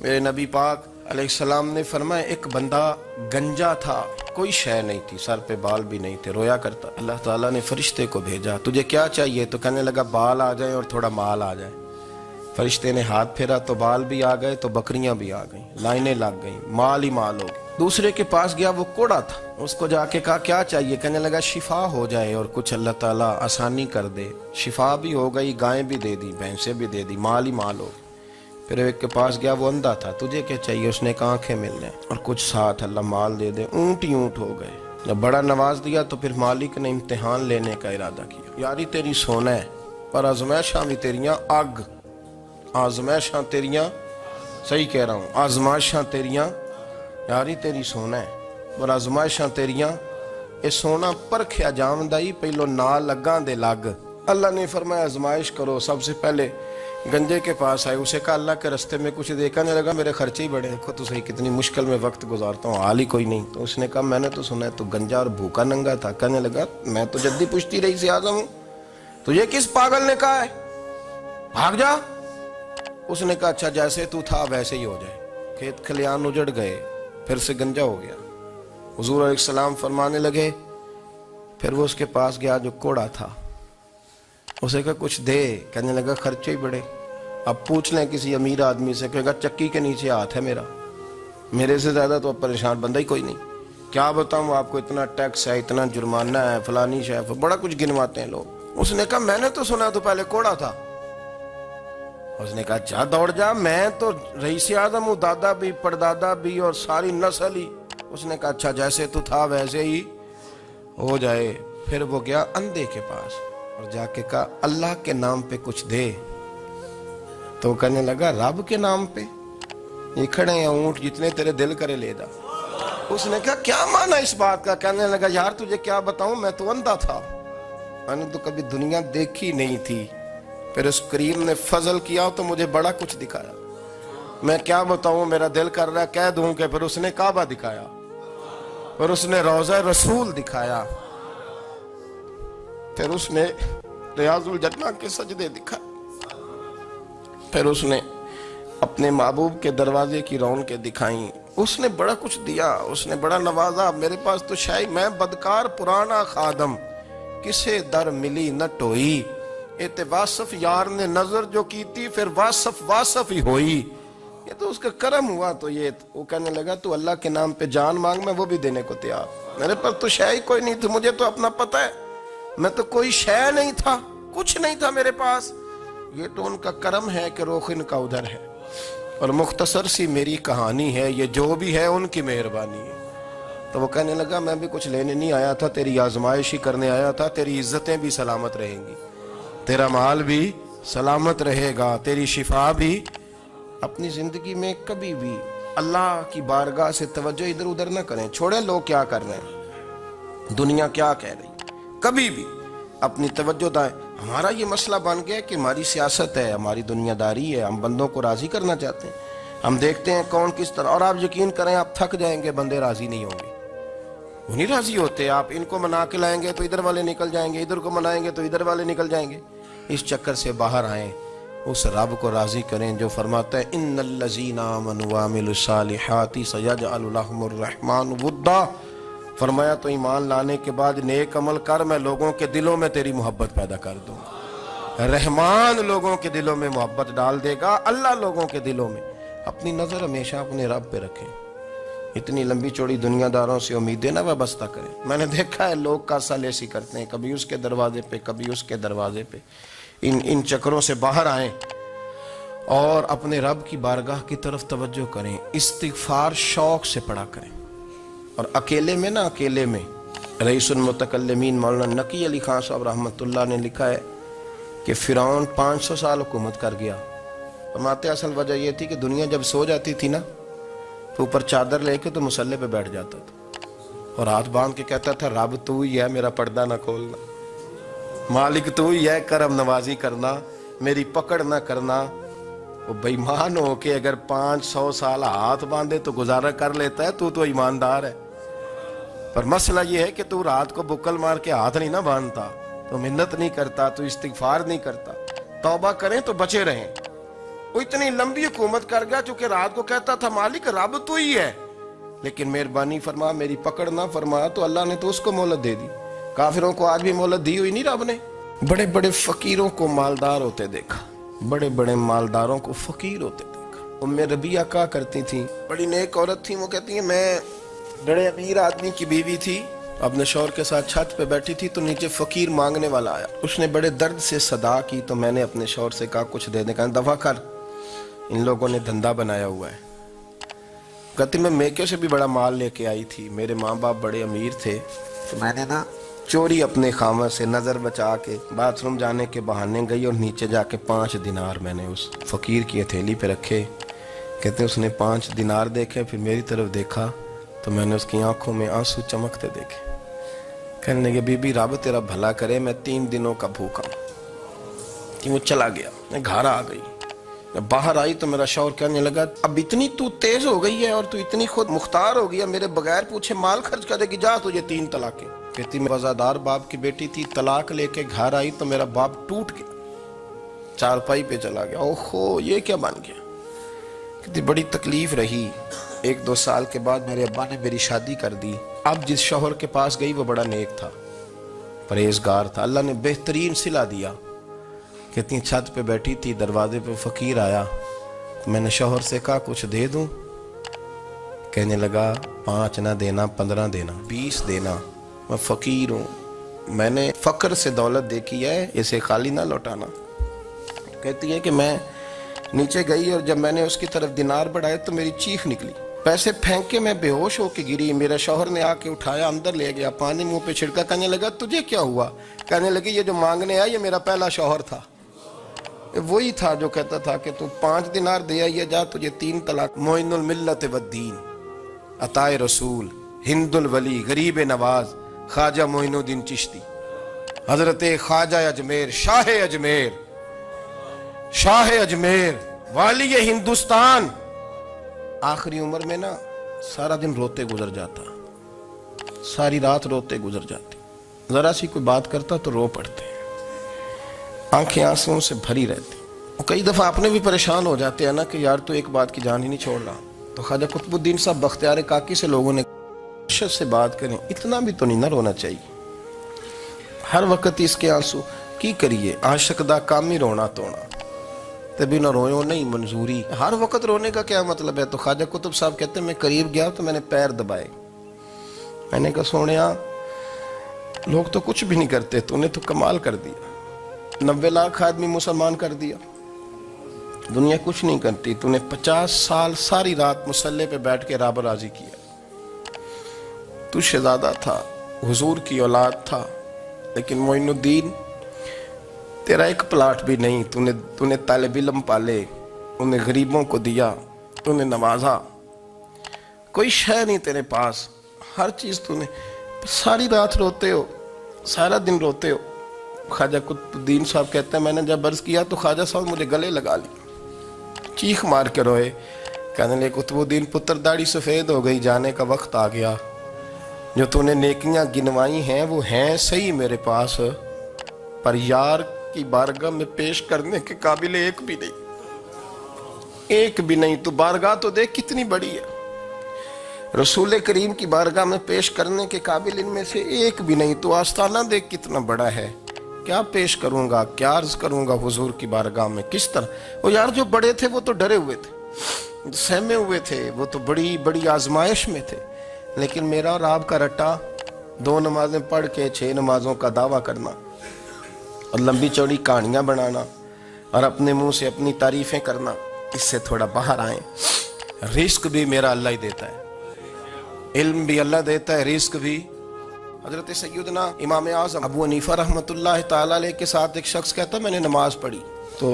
میرے نبی پاک علیہ السلام نے فرمایا ایک بندہ گنجا تھا، کوئی شے نہیں تھی، سر پہ بال بھی نہیں تھے، رویا کرتا۔ اللہ تعالیٰ نے فرشتے کو بھیجا، تجھے کیا چاہیے؟ تو کہنے لگا بال آ جائیں اور تھوڑا مال آ جائے۔ فرشتے نے ہاتھ پھیرا تو بال بھی آ گئے تو بکریاں بھی آ گئیں، لائنیں لگ گئیں، مال ہی مال ہو گئے۔ دوسرے کے پاس گیا، وہ کوڑا تھا، اس کو جا کے کہا کیا چاہیے؟ کہنے لگا شفا ہو جائے اور کچھ اللہ تعالیٰ آسانی کر دے۔ شفا بھی ہو گئی، گائیں بھی دے دی، بھینسیں بھی دے دی، مال ہی مال ہو گئی۔ پھر ایک کے پاس گیا، وہ اندھا تھا، تجھے کیا چاہیے؟ اس نے کہا آنکھیں مل جائیں اور کچھ ساتھ اللہ مال دے دے۔ اونٹ ہی اونٹ ہو گئے۔ جب بڑا نواز دیا تو پھر مالک نے امتحان لینے کا ارادہ کیا، یاری تیری سونا ہے پر آزمائشاں بھی تیریاں آگ، آزمائشاں تیریاں، صحیح کہہ رہا ہوں، آزمائشاں تیریاں، یاری تیری سونا ہے پر آزمائشاں تیریاں، اے سونا پرکھیا جامدائی پہلو نال لگاں دے لگ۔ اللہ نے فرمایا آزمائش کرو۔ سب سے پہلے گنجے کے پاس آئے، اسے کہا اللہ کے رستے میں کچھ دیکھنے لگا، میرے خرچے ہی بڑے، دیکھو تو صحیح کتنی مشکل میں وقت گزارتا ہوں، حال ہی کوئی نہیں۔ تو اس نے کہا میں نے تو سنا ہے تو گنجا اور بھوکا ننگا تھا۔ کہنے لگا میں تو جدی پشتی رئیس اعظم ہوں، تجھے کس پاگل نے کہا ہے بھاگ جا؟ اس نے کہا اچھا جیسے تو تھا ویسے ہی ہو جائے۔ کھیت کھلیان اجڑ گئے، پھر سے گنجا ہو گیا۔ حضور علیہ السلام فرمانے لگے، پھر وہ اس کے پاس گیا جو کوڑا تھا، اسے کہا کچھ دے۔ کہنے لگا خرچے ہی بڑے، اب پوچھ لیں کسی امیر آدمی سے، کہے گا چکی کے نیچے ہاتھ ہے میرا، میرے سے زیادہ تو اب پریشان بندہ ہی کوئی نہیں، کیا بتاؤں آپ کو، اتنا ٹیکس ہے، اتنا جرمانہ ہے، فلانی شے، بڑا کچھ گنواتے ہیں لوگ۔ اس نے کہا میں نے تو سنا تو پہلے کوڑا تھا۔ اس نے کہا جا دوڑ جا، میں تو رئیس اعظم ہوں، دادا بھی پردادا بھی اور ساری نسل ہی۔ اس نے کہا اچھا جیسے تو تھا ویسے ہی ہو جائے۔ پھر وہ گیا اندھے کے پاس اور جا کے کہا اللہ کے نام پہ کچھ دے۔ تو کہنے لگا رب کے نام پہ؟ یہ کھڑے ہیں اونٹ، جتنے تیرے دل کرے لے دا۔ اس نے کہا کیا معنی اس بات کا؟ کہنے لگا یار تجھے کیا بتاؤں، میں تو اندھا تھا، میں نے تو کبھی دنیا دیکھی نہیں تھی، پھر اس کریم نے فضل کیا تو مجھے بڑا کچھ دکھایا، میں کیا بتاؤں، میرا دل کر رہا ہے کہہ دوں کہ پھر اس نے کعبہ دکھایا، پھر اس نے روضہ رسول دکھایا، پھر اس نے ریاض الجنہ کے سجدے دکھائے، پھر اس نے اپنے محبوب کے دروازے کی رونقیں دکھائیں۔ اس نے بڑا کچھ دیا، اس نے بڑا نوازا۔ میرے پاس تو شاید میں بدکار پرانا خادم، کسے در ملی نہ ٹوئی، ایتے واصف یار نے نظر جو کی تھی، پھر واصف ہی ہوئی۔ یہ تو اس کا کرم ہوا۔ تو یہ وہ کہنے لگا تو اللہ کے نام پہ جان مانگ، میں وہ بھی دینے کو تیار، میرے پاس تو شے ہی کوئی نہیں تھی، مجھے تو اپنا پتہ ہے، میں تو کوئی شے نہیں تھا، کچھ نہیں تھا میرے پاس، یہ تو ان کا کرم ہے کہ رخ ان کا ادھر ہے، اور مختصر سی میری کہانی ہے، یہ جو بھی ہے ان کی مہربانی ہے۔ تو وہ کہنے لگا میں بھی کچھ لینے نہیں آیا تھا، تیری آزمائش ہی کرنے آیا تھا، تیری عزتیں بھی سلامت رہیں گی، تیرا مال بھی سلامت رہے گا، تیری شفا بھی۔ اپنی زندگی میں کبھی بھی اللہ کی بارگاہ سے توجہ ادھر ادھر نہ کریں، چھوڑیں لوگ کیا کر رہے ہیں، دنیا کیا کہہ رہی، کبھی بھی اپنی توجہ دائیں۔ ہمارا یہ مسئلہ بن گیا کہ ہماری سیاست ہے، ہماری دنیا داری ہے، ہم بندوں کو راضی کرنا چاہتے ہیں، ہم دیکھتے ہیں کون کس طرح، اور آپ یقین کریں آپ تھک جائیں گے، بندے راضی نہیں ہوں گے، وہ نہیں راضی ہوتے، آپ ان کو منا کے لائیں گے تو ادھر والے نکل جائیں گے، ادھر کو منائیں گے تو ادھر والے نکل جائیں گے۔ اس چکر سے باہر آئیں، اس رب کو راضی کریں جو فرماتا ہے ان الذین آمنوا وعملوا الصالحات سیجعل لهم الرحمن ودا۔ فرمایا تو ایمان لانے کے بعد نیک عمل کر، میں لوگوں کے دلوں میں تیری محبت پیدا کر دوں۔ رحمان لوگوں کے دلوں میں محبت ڈال دے گا، اللہ لوگوں کے دلوں میں۔ اپنی نظر ہمیشہ اپنے رب پہ رکھیں، اتنی لمبی چوڑی دنیا داروں سے امیدیں نہ وابستہ کریں۔ میں نے دیکھا ہے لوگ کاسا لیسی کرتے ہیں، کبھی اس کے دروازے پہ کبھی اس کے دروازے پہ، ان چکروں سے باہر آئیں اور اپنے رب کی بارگاہ کی طرف توجہ کریں، استغفار شوق سے پڑھا کریں۔ اور اکیلے میں نا، اکیلے میں رئیس المتکلمین مولانا نقی علی خان صاحب رحمۃ اللہ نے لکھا ہے کہ فرعون 500 سال حکومت کر گیا، فرماتے اصل وجہ یہ تھی کہ دنیا جب سو جاتی تھی نا تو اوپر چادر لے کے تو مسلح پہ بیٹھ جاتا تھا اور ہاتھ باندھ کے کہتا تھا رب تو ہی ہے، میرا پردہ نہ کھولنا، مالک تو ہی ہے، کرم نوازی کرنا، میری پکڑ نہ کرنا۔ وہ بے ایمان ہو کے اگر 500 سال ہاتھ باندھے تو گزارا کر لیتا ہے، تو ایماندار ہے، پر مسئلہ یہ ہے کہ تو رات کو بکل مار کے ہاتھ نہیں نہ باندھتا، تو منت نہیں کرتا، تو استغفار نہیں کرتا۔ توبہ کریں تو بچے رہیں، وہ اتنی لمبی حکومت کر گیا چونکہ رات کو کہتا تھا مالک رب تو ہی ہے، لیکن مہربانی فرما میری پکڑ نہ فرما، تو اللہ نے تو اس کو مہلت دے دی۔ کافروں کو آج بھی مہلت دی ہوئی نہیں رب نے۔ بڑے بڑے فقیروں کو مالدار ہوتے دیکھا، بڑے بڑے مالداروں کو فقیر ہوتے دیکھا۔ ام ربیعہ کہا کرتی تھی، بڑی نیک عورت تھی، وہ کہتی ہیں میں بڑے امیر آدمی کی بیوی تھی، اپنے شوہر کے ساتھ چھت پہ بیٹھی تھی تو نیچے فقیر مانگنے والا آیا، اس نے بڑے درد سے صدا کی تو میں نے اپنے شوہر سے کہا کچھ دے دیں، کہا دفع کر، ان لوگوں نے دھندا بنایا ہوا ہے۔ کہتی میں میکے سے بھی بڑا مال لے کے آئی تھی، میرے ماں باپ بڑے امیر تھے، تو میں نے چوری اپنے خامہ سے نظر بچا کے باتھ روم جانے کے بہانے گئی اور نیچے جا کے 5 دینار میں نے اس فقیر کی ہتھیلی پہ رکھے۔ کہتے اس نے 5 دینار دیکھے، پھر میری طرف دیکھا تو میں نے اس کی آنکھوں میں آنسو چمکتے دیکھے۔ کہنے لگے بی بی رب تیرا بھلا کرے، میں 3 دنوں کا بھوکا ہوں۔ کہ وہ چلا گیا، میں گھر آ گئی، باہر آئی تو میرا شوہر کہنے لگا اب اتنی تو تیز ہو گئی ہے اور تو اتنی خود مختار ہو گئی ہے، میرے بغیر پوچھے مال خرچ کرے گی، جا تجھے 3 طلاقیں۔ کہتی میں وفادار باپ کی بیٹی تھی، طلاق لے کے گھر آئی تو میرا باپ ٹوٹ گیا، چارپائی پہ چلا گیا، اوہو یہ کیا بن گیا۔ کہتی بڑی تکلیف رہی، 1-2 سال کے بعد میرے ابا نے میری شادی کر دی۔ اب جس شوہر کے پاس گئی وہ بڑا نیک تھا، پرہیزگار تھا، اللہ نے بہترین صلہ دیا۔ کہتی چھت پہ بیٹھی تھی، دروازے پہ فقیر آیا، میں نے شوہر سے کہا کچھ دے دوں، کہنے لگا 5 نہ دینا، 15 دینا، 20 دینا، میں فقیر ہوں، میں نے فقر سے دولت دیکھی ہے، اسے خالی نہ لوٹانا۔ کہتی ہے کہ میں نیچے گئی اور جب میں نے اس کی طرف دینار بڑھائے تو میری چیخ نکلی، پیسے پھینک کے میں بے ہوش ہو کے گری، میرا شوہر نے آ کے اٹھایا، اندر لے گیا، پانی منہ پہ چھڑکا، کہنے لگا تجھے کیا ہوا؟ کہنے لگی یہ جو مانگنے آیا یہ میرا پہلا شوہر تھا، وہی تھا جو کہتا تھا کہ تو 5 دینار دے آئیے جا، تجھے 3 طلاق۔ معین الملت والدین، عطائے رسول، ہند الولی، غریب نواز، خواجہ معین الدین چشتی، حضرت خواجہ اجمیر، شاہ اجمیر، شاہ اجمیر، والی ہندوستان۔ آخری عمر میں سارا دن روتے گزر جاتا، ساری رات روتے گزر جاتی، ذرا سی کوئی بات کرتا تو رو پڑتے، آنکھیں آنسوں سے بھری رہتی۔ اور کئی دفعہ اپنے بھی پریشان ہو جاتے ہیں نا کہ یار تو ایک بات کی جان ہی نہیں چھوڑ رہا۔ تو خواجہ قطب الدین صاحب بختیار کاکی سے لوگوں نے شد سے بات کریں، اتنا بھی تو نہیں نہ رونا چاہیے، ہر وقت اس کے آنسو کی کریے، عاشق دا کام ہی رونا تونا، تبھی نہ روئے نہیں منظوری۔ ہر وقت رونے کا کیا مطلب ہے؟ تو خواجہ قطب صاحب کہتے ہیں میں قریب گیا تو میں نے پیر دبائے، میں نے کہا سونیا لوگ تو کچھ بھی نہیں کرتے، تو نے تو کمال کر دیا، 90 لاکھ آدمی مسلمان کر دیا، دنیا کچھ نہیں کرتی، تو نے 50 سال ساری رات مسلح پہ بیٹھ کے رب راضی کیا، تو شہزادہ تھا، حضور کی اولاد تھا، لیکن معین الدین تیرا ایک پلاٹ بھی نہیں، تو نے طالب علم پالے، انہیں غریبوں کو دیا، انہیں نوازا، کوئی شے نہیں تیرے پاس، ہر چیز تو نے، ساری رات روتے ہو، سارا دن روتے ہو۔ خواجہ قطب الدین صاحب کہتے ہیں میں نے جب عرض کیا تو خواجہ صاحب مجھے گلے لگا لی، چیخ مار کے روئے، کہنے لگے قطب الدین پتر داڑھی سفید ہو گئی، جانے کا وقت آ گیا، جو تو نے نیکیاں گنوائی ہیں وہ ہیں صحیح میرے پاس، پر یار کی بارگاہ میں پیش کرنے کے قابل ایک بھی نہیں، ایک بھی نہیں، تو بارگاہ تو دیکھ کتنی بڑی ہے، رسول کریم کی بارگاہ میں پیش کرنے کے قابل ان میں سے ایک بھی نہیں، تو آستانہ دیکھ کتنا بڑا ہے، کیا پیش کروں گا، کیا عرض کروں گا حضور کی بارگاہ میں، کس طرح۔ وہ یار جو بڑے تھے وہ تو ڈرے ہوئے تھے، سہمے ہوئے تھے، وہ تو بڑی بڑی آزمائش میں تھے، لیکن میرا اور آپ کا رٹا 2 نمازیں پڑھ کے 6 نمازوں کا دعویٰ کرنا اور لمبی چوڑی کہانیاں بنانا اور اپنے منہ سے اپنی تعریفیں کرنا، اس سے تھوڑا باہر آئیں۔ رزق بھی میرا اللہ ہی دیتا ہے، علم بھی اللہ دیتا ہے، رزق بھی۔ حضرت سیدنا امام اعظم ابو حنیفہ رحمۃ اللہ تعالیٰ علیہ کے ساتھ ایک شخص کہتا میں نے نماز پڑھی تو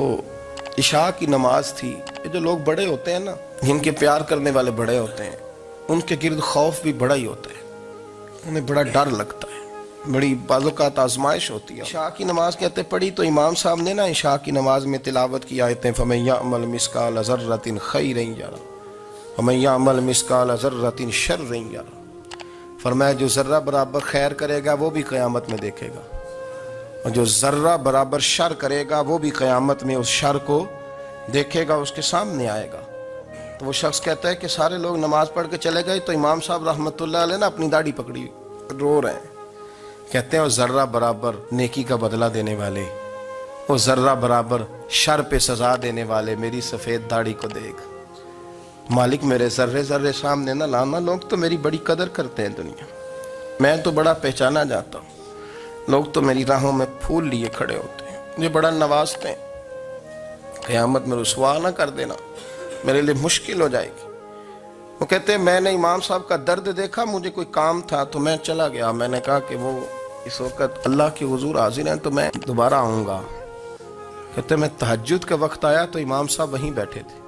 عشاء کی نماز تھی، یہ جو لوگ بڑے ہوتے ہیں نا، جن کے پیار کرنے والے بڑے ہوتے ہیں، ان کے گرد خوف بھی بڑا ہی ہوتا ہے، انہیں بڑا ڈر لگتا ہے، بڑی بعض اوقات آزمائش ہوتی ہے۔ عشاء کی نماز کہتے پڑھی تو امام صاحب نے نا عشاء کی نماز میں تلاوت کی آیتیں فَمَن يَعْمَلْ مِثْقَالَ ذَرَّةٍ خَيْرًا يَرَهُ وَمَن يَعْمَلْ مِثْقَالَ ذَرَّةٍ شَرًّا يَرَهُ، فرمایا جو ذرہ برابر خیر کرے گا وہ بھی قیامت میں دیکھے گا، اور جو ذرہ برابر شر کرے گا وہ بھی قیامت میں اس شر کو دیکھے گا اس کے سامنے آئے گا. تو وہ شخص کہتا ہے کہ سارے لوگ نماز پڑھ کے چلے گئے تو امام صاحب رحمۃ اللہ علیہ نے اپنی داڑھی پکڑی رو رہے ہیں. کہتے ہیں وہ ذرہ برابر نیکی کا بدلہ دینے والے، وہ ذرہ برابر شر پہ سزا دینے والے میری سفید داڑھی کو دیکھ. مالک میرے ذرے ذرے سامنے نہ لانا، لوگ تو میری بڑی قدر کرتے ہیں دنیا، میں تو بڑا پہچانا جاتا ہوں، لوگ تو میری راہوں میں پھول لیے کھڑے ہوتے ہیں، مجھے بڑا نوازتے ہیں. قیامت میں رسوا نہ کر دینا، میرے لیے مشکل ہو جائے گی. وہ کہتے ہیں میں نے امام صاحب کا درد دیکھا، مجھے کوئی کام تھا تو میں چلا گیا. میں نے کہا کہ وہ اس وقت اللہ کے حضور حاضر ہیں تو میں دوبارہ آؤں گا. کہتے ہیں میں تہجد کا وقت آیا تو امام صاحب وہیں بیٹھے تھے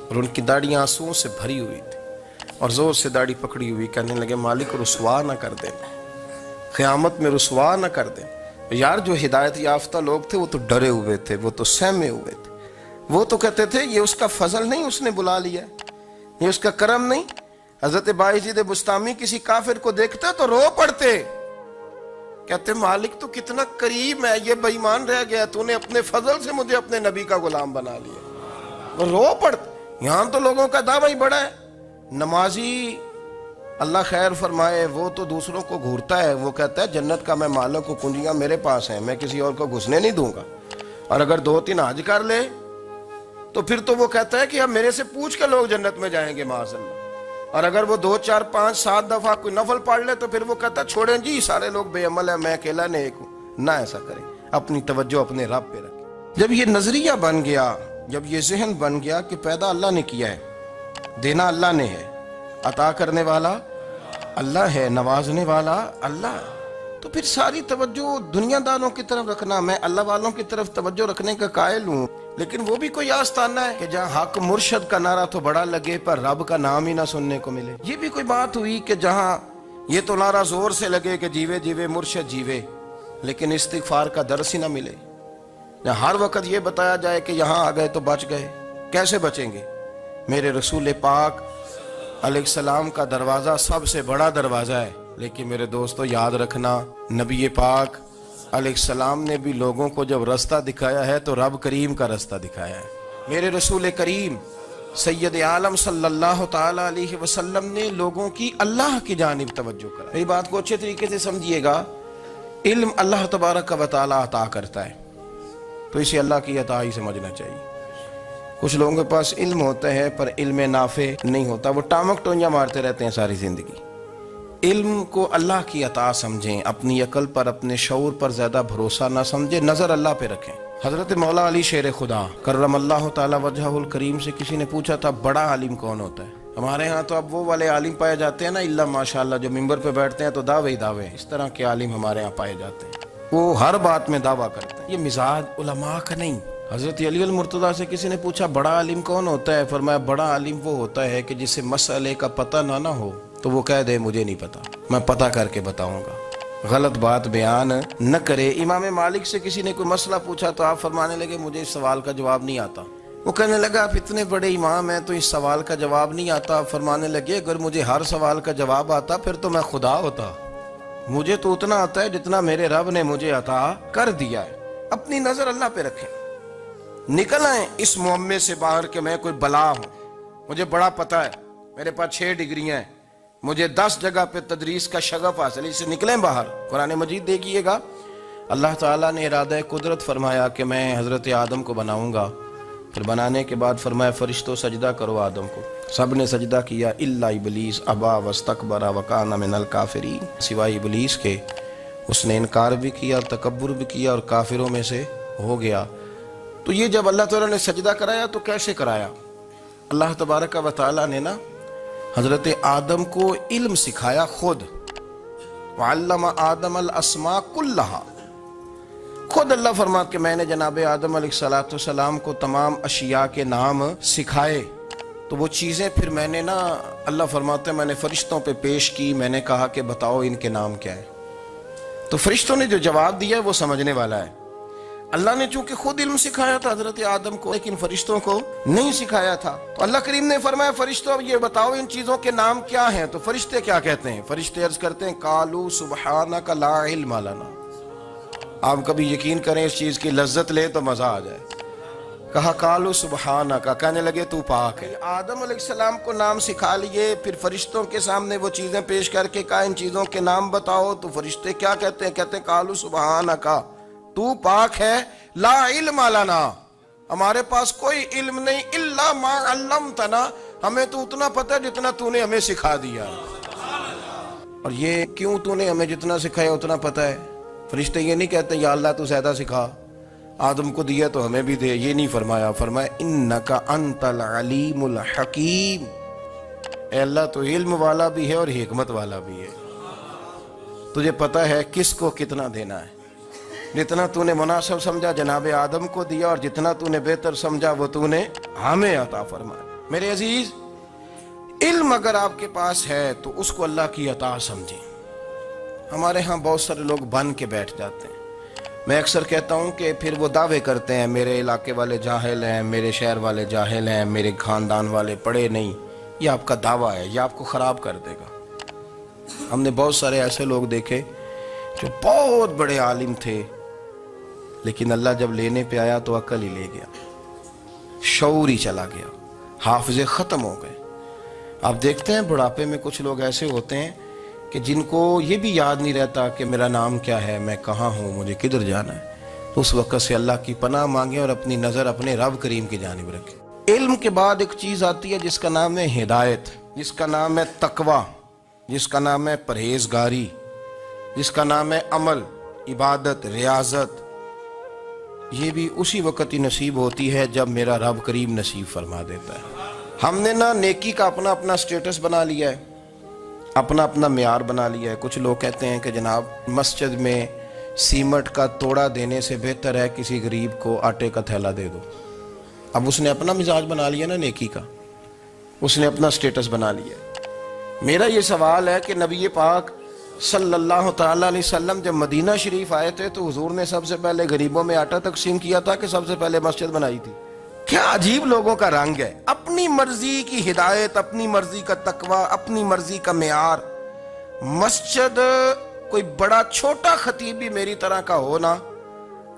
اور ان کی داڑھی آنسوؤں سے بھری ہوئی تھی اور زور سے داڑھی پکڑی ہوئی. کہنے لگے مالک رسوا نہ کر دیں، قیامت میں رسوا نہ کر دیں. یار جو ہدایت یافتہ لوگ تھے وہ تو ڈرے ہوئے تھے، وہ تو سہمے ہوئے تھے. وہ تو کہتے تھے یہ اس کا فضل نہیں، اس نے بلا لیا، یہ اس کا کرم نہیں. حضرت باعزید بستامی کسی کافر کو دیکھتا تو رو پڑتے، کہتے مالک تو کتنا کریم ہے، یہ بے ایمان رہ گیا، تو نے اپنے فضل سے مجھے اپنے نبی کا غلام بنا لیا. وہ رو پڑتے. یہاں تو لوگوں کا دعویٰ ہی بڑا ہے. نمازی اللہ خیر فرمائے وہ تو دوسروں کو گھورتا ہے، وہ کہتا ہے جنت کا میں مالک کو کنجیاں میرے پاس ہیں، میں کسی اور کو گھسنے نہیں دوں گا. اور اگر 2-3 حج کر لے تو پھر تو وہ کہتا ہے کہ اب میرے سے پوچھ کے لوگ جنت میں جائیں گے معاذ اللہ. اور اگر وہ 2 4 5 7 دفعہ کوئی نفل پڑھ لے تو پھر وہ کہتا ہے چھوڑیں جی سارے لوگ بے عمل ہیں، میں اکیلا نیک ہوں. نہ ایسا کریں، اپنی توجہ اپنے رب پہ رکھیں. جب یہ نظریہ بن گیا، جب یہ ذہن بن گیا کہ پیدا اللہ نے کیا ہے، دینا اللہ نے ہے، عطا کرنے والا اللہ ہے، نوازنے والا اللہ، تو پھر ساری توجہ دنیا داروں کی طرف رکھنا. میں اللہ والوں کی طرف توجہ رکھنے کا قائل ہوں، لیکن وہ بھی کوئی آستانہ ہے کہ جہاں حق مرشد کا نعرہ تو بڑا لگے پر رب کا نام ہی نہ سننے کو ملے. یہ بھی کوئی بات ہوئی کہ جہاں یہ تو نعرہ زور سے لگے کہ جیوے جیوے مرشد جیوے، لیکن استغفار کا درس ہی نہ ملے. ہر وقت یہ بتایا جائے کہ یہاں آ گئے تو بچ گئے. کیسے بچیں گے؟ میرے رسول پاک علیہ السلام کا دروازہ سب سے بڑا دروازہ ہے، لیکن میرے دوستو یاد رکھنا نبی پاک علیہ السلام نے بھی لوگوں کو جب رستہ دکھایا ہے تو رب کریم کا رستہ دکھایا ہے. میرے رسول کریم سید عالم صلی اللہ تعالی علیہ وسلم نے لوگوں کی اللہ کی جانب توجہ کرا. میری بات کو اچھے طریقے سے سمجھیے گا. علم اللہ تبارک و تعالی عطا کرتا ہے تو اسے اللہ کی عطا ہی سمجھنا چاہیے. کچھ لوگوں کے پاس علم ہوتا ہے پر علم نافع نہیں ہوتا، وہ ٹامک ٹونجا مارتے رہتے ہیں ساری زندگی. علم کو اللہ کی عطا سمجھیں، اپنی عقل پر اپنے شعور پر زیادہ بھروسہ نہ سمجھیں، نظر اللہ پہ رکھیں. حضرت مولا علی شیر خدا کرم اللہ تعالی وجہہ الکریم سے کسی نے پوچھا تھا بڑا عالم کون ہوتا ہے؟ ہمارے ہاں تو اب وہ والے عالم پائے جاتے ہیں نا اللہ ماشاءاللہ، جو ممبر پہ بیٹھتے ہیں تو دعوے ہی دعوے، اس طرح کے عالم ہمارے ہاں پائے جاتے ہیں، وہ ہر بات میں دعویٰ کرتے ہیں. یہ مزاج علماء کا نہیں. حضرت علی المرتضیٰ سے کسی نے پوچھا بڑا عالم کون ہوتا ہے؟ فرمایا بڑا عالم وہ ہوتا ہے کہ جسے مسئلے کا پتہ نہ ہو تو وہ کہہ دے مجھے نہیں پتا، میں پتہ کر کے بتاؤں گا، غلط بات بیان نہ کرے. امام مالک سے کسی نے کوئی مسئلہ پوچھا تو آپ فرمانے لگے مجھے اس سوال کا جواب نہیں آتا. وہ کہنے لگا آپ اتنے بڑے امام ہیں تو اس سوال کا جواب نہیں آتا. فرمانے لگے اگر مجھے ہر سوال کا جواب آتا پھر تو میں خدا ہوتا. مجھے تو اتنا آتا ہے جتنا میرے رب نے مجھے عطا کر دیا ہے. اپنی نظر اللہ پہ رکھیں. نکل آئیں اس معمے سے باہر کہ میں کوئی بلا ہوں، مجھے بڑا پتہ ہے، میرے پاس 6 ڈگریاں ہیں، مجھے 10 جگہ پہ تدریس کا شغف حاصل ہے. اس سے نکلیں باہر. قرآن مجید دیکھیے گا اللہ تعالیٰ نے ارادہ قدرت فرمایا کہ میں حضرت آدم کو بناؤں گا. پھر بنانے کے بعد فرمایا فرشتوں سجدہ کرو آدم کو. سب نے سجدہ کیا الا ابلیس ابا واستکبر وکان من الکافرین، سوائے ابلیس کے، اس نے انکار بھی کیا، تکبر بھی کیا اور کافروں میں سے ہو گیا. تو یہ جب اللہ تعالیٰ نے سجدہ کرایا تو کیسے کرایا؟ اللہ تبارک و تعالیٰ نے نا حضرت آدم کو علم سکھایا خود. وعلم آدم الاسماء کلہا. خود اللہ فرماتا کہ میں نے جناب آدم علیہ السلام کو تمام اشیاء کے نام سکھائے. تو وہ چیزیں پھر میں نے نا اللہ فرماتے میں نے فرشتوں پہ پیش کی. میں نے کہا کہ بتاؤ ان کے نام کیا ہے. تو فرشتوں نے جو جواب دیا وہ سمجھنے والا ہے. اللہ نے چونکہ خود علم سکھایا تھا حضرت آدم کو لیکن فرشتوں کو نہیں سکھایا تھا. تو اللہ کریم نے فرمایا فرشتوں اب یہ بتاؤ ان چیزوں کے نام کیا ہیں. تو فرشتے کیا کہتے ہیں؟ فرشتے عرض کرتے ہیں قالوا سبحانک لا علم لنا. آپ کبھی یقین کریں اس چیز کی لذت لے تو مزہ آ جائے. کہا قالوا سبحانک، کہنے لگے تو پاک ہے۔ آدم علیہ السلام کو نام سکھا لیے، پھر فرشتوں کے سامنے وہ چیزیں پیش کر کے کہا ان چیزوں کے نام بتاؤ، تو فرشتے کیا کہتے ہیں؟ کہتے ہیں قالوا سبحانک، تو پاک ہے، لا علم لنا، ہمارے پاس کوئی علم نہیں، الا ما علمتنا، ہمیں تو اتنا پتہ ہے جتنا تو نے ہمیں سکھا دیا۔ اور یہ کیوں تو نے ہمیں جتنا سکھایا اتنا پتہ ہے؟ فرشتے یہ نہیں کہتے یا اللہ تو زیادہ سکھا، آدم کو دیا تو ہمیں بھی دے، یہ نہیں فرمایا، فرمایا انکا انت العلیم الحکیم، اے اللہ تو علم والا بھی ہے اور حکمت والا بھی ہے، تجھے پتہ ہے کس کو کتنا دینا ہے، جتنا تو نے مناسب سمجھا جناب آدم کو دیا، اور جتنا تو نے بہتر سمجھا وہ تو نے ہمیں عطا فرمایا۔ میرے عزیز، علم اگر آپ کے پاس ہے تو اس کو اللہ کی عطا سمجھیں۔ ہمارے ہاں بہت سارے لوگ بن کے بیٹھ جاتے ہیں، میں اکثر کہتا ہوں کہ پھر وہ دعوے کرتے ہیں میرے علاقے والے جاہل ہیں، میرے شہر والے جاہل ہیں، میرے خاندان والے پڑھے نہیں۔ یہ آپ کا دعویٰ ہے، یہ آپ کو خراب کر دے گا۔ ہم نے بہت سارے ایسے لوگ دیکھے جو بہت بڑے عالم تھے، لیکن اللہ جب لینے پہ آیا تو عقل ہی لے گیا، شعور ہی چلا گیا، حافظے ختم ہو گئے۔ آپ دیکھتے ہیں بڑھاپے میں کچھ لوگ ایسے ہوتے ہیں کہ جن کو یہ بھی یاد نہیں رہتا کہ میرا نام کیا ہے، میں کہاں ہوں، مجھے کدھر جانا ہے۔ تو اس وقت سے اللہ کی پناہ مانگیں اور اپنی نظر اپنے رب کریم کی جانب رکھیں۔ علم کے بعد ایک چیز آتی ہے جس کا نام ہے ہدایت، جس کا نام ہے تقوی، جس کا نام ہے پرہیزگاری، جس کا نام ہے عمل، عبادت، ریاضت۔ یہ بھی اسی وقت ہی نصیب ہوتی ہے جب میرا رب کریم نصیب فرما دیتا ہے۔ ہم نے نا نیکی کا اپنا اپنا سٹیٹس بنا لیا ہے، اپنا اپنا معیار بنا لیا ہے۔ کچھ لوگ کہتے ہیں کہ جناب مسجد میں سیمٹ کا توڑا دینے سے بہتر ہے کسی غریب کو آٹے کا تھیلا دے دو۔ اب اس نے اپنا مزاج بنا لیا نا نیکی کا، اس نے اپنا سٹیٹس بنا لیا۔ میرا یہ سوال ہے کہ نبی پاک صلی اللہ تعالیٰ علیہ وسلم جب مدینہ شریف آئے تھے تو حضور نے سب سے پہلے غریبوں میں آٹا تقسیم کیا تھا کہ سب سے پہلے مسجد بنائی تھی؟ کیا عجیب لوگوں کا رنگ ہے، اپنی مرضی کی ہدایت، اپنی مرضی کا تقوی، اپنی مرضی کا معیار۔ مسجد کوئی بڑا چھوٹا خطیب بھی میری طرح کا ہو نا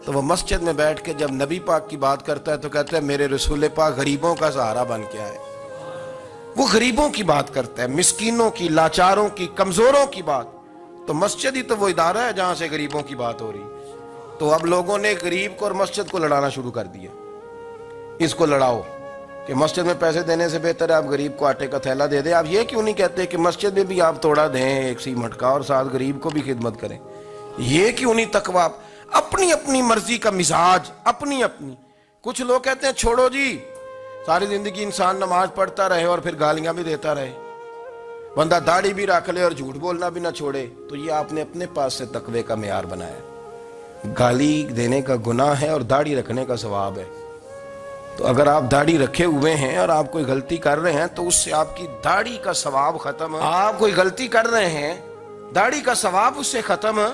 تو وہ مسجد میں بیٹھ کے جب نبی پاک کی بات کرتا ہے تو کہتا ہے میرے رسول پاک غریبوں کا سہارا بن کے آئے۔ وہ غریبوں کی بات کرتا ہے، مسکینوں کی، لاچاروں کی، کمزوروں کی بات۔ تو مسجد ہی تو وہ ادارہ ہے جہاں سے غریبوں کی بات ہو رہی۔ تو اب لوگوں نے غریب کو اور مسجد کو لڑانا شروع کر دیا، اس کو لڑاؤ کہ مسجد میں پیسے دینے سے بہتر ہے آپ غریب کو آٹے کا تھیلا دے دیں۔ آپ یہ کیوں نہیں کہتے کہ مسجد میں بھی آپ توڑا دیں ایک سیمٹ کا اور ساتھ غریب کو بھی خدمت کریں؟ یہ کیوں نہیں تقویٰ؟ اپنی اپنی مرضی کا مزاج، اپنی اپنی۔ کچھ لوگ کہتے ہیں چھوڑو جی، ساری زندگی انسان نماز پڑھتا رہے اور پھر گالیاں بھی دیتا رہے، بندہ داڑھی بھی رکھ لے اور جھوٹ بولنا بھی نہ چھوڑے۔ تو یہ آپ نے اپنے پاس سے تقوی کا معیار بنایا۔ گالی دینے کا گناہ ہے اور داڑھی رکھنے کا ثواب ہے۔ تو اگر آپ داڑھی رکھے ہوئے ہیں اور آپ کوئی غلطی کر رہے ہیں تو اس سے آپ کی داڑھی کا ثواب ختم ہے۔ آپ کوئی غلطی کر رہے ہیں، داڑھی کا ثواب اس سے ختم ہے،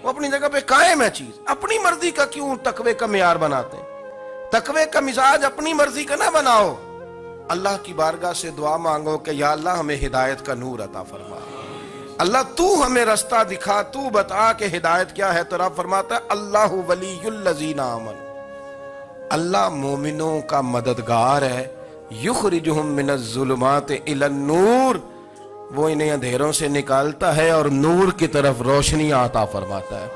وہ اپنی جگہ پہ قائم ہے چیز۔ اپنی مرضی کا کیوں تقوی کا معیار بناتے ہیں؟ تقوی کا مزاج اپنی مرضی کا نہ بناؤ۔ اللہ کی بارگاہ سے دعا مانگو کہ یا اللہ ہمیں ہدایت کا نور عطا فرما، اللہ تو ہمیں رستہ دکھا، تو بتا کہ ہدایت کیا ہے۔ تو رب فرماتا ہے اللہ ولی الذین آمنوا، اللہ مومنوں کا مددگار ہے، یخرجہم من الظلمات الی النور، وہ انہیں اندھیروں سے نکالتا ہے اور نور کی طرف روشنی عطا فرماتا ہے۔